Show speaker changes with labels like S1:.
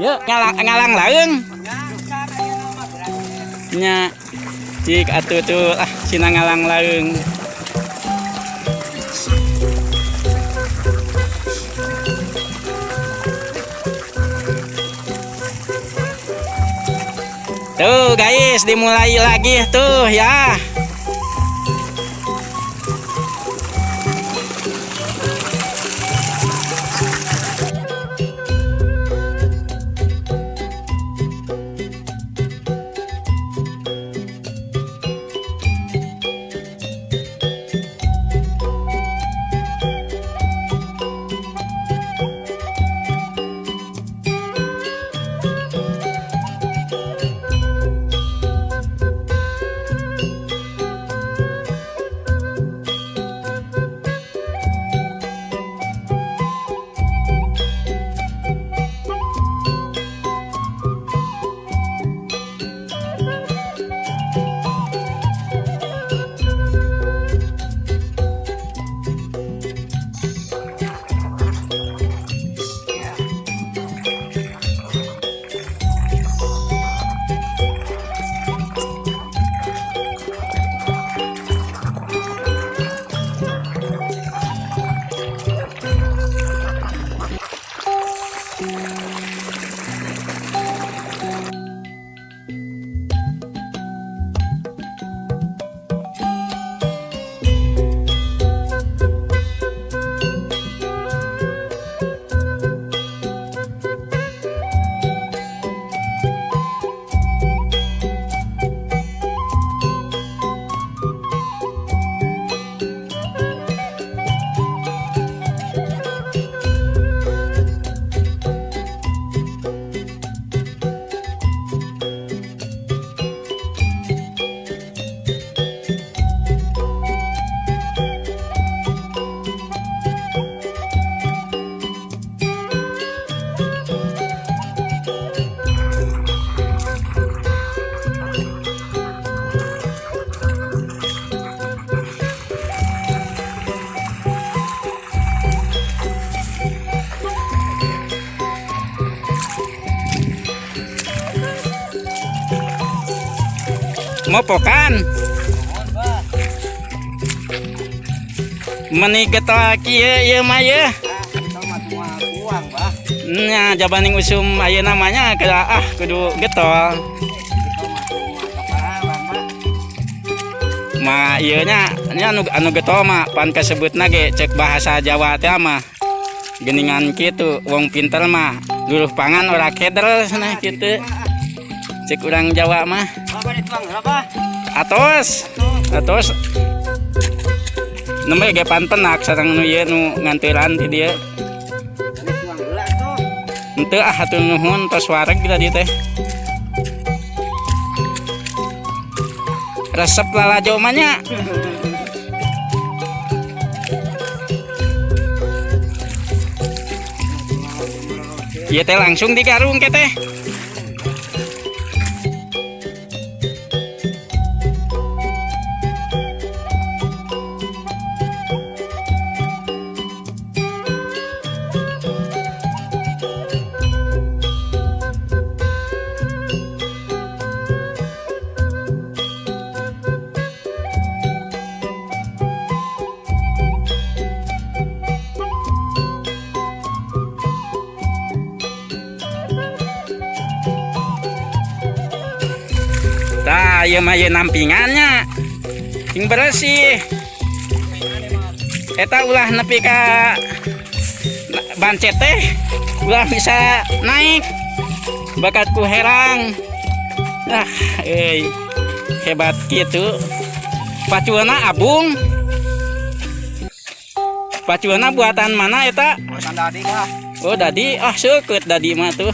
S1: Yuk ngalang laeng. Nya cik atuh tuh cina ngalang laeng. Tuh guys, dimulai lagi tuh ya. Mopokan meni getol kieu mah ye nya jabaning usum aya namanya kudu getol ma ieu nya anu getol mah pan kasebutna ge cek bahasa Jawa teh mah geuningan kitu wong pinter mah luluh pangan ora keder cenah kitu cek urang Jawa mah atos nembe ge pan penak sareng nu ieu nu ngantiran ti dieu henteu hatur nuhun tos wareg tadi teh resep lalajo mah nya ieu teh langsung digarung ke teh. Tah, ieu mah nampingannya sing bersih. Eta ulah nepi ka bancet teh ulah bisa naik bakat ku herang. Hebat gitu. Pacuana abung. Pacuana buatan mana eta?
S2: Buatan dadi lah.
S1: Oh dadi, seukeut dadi mah tuh.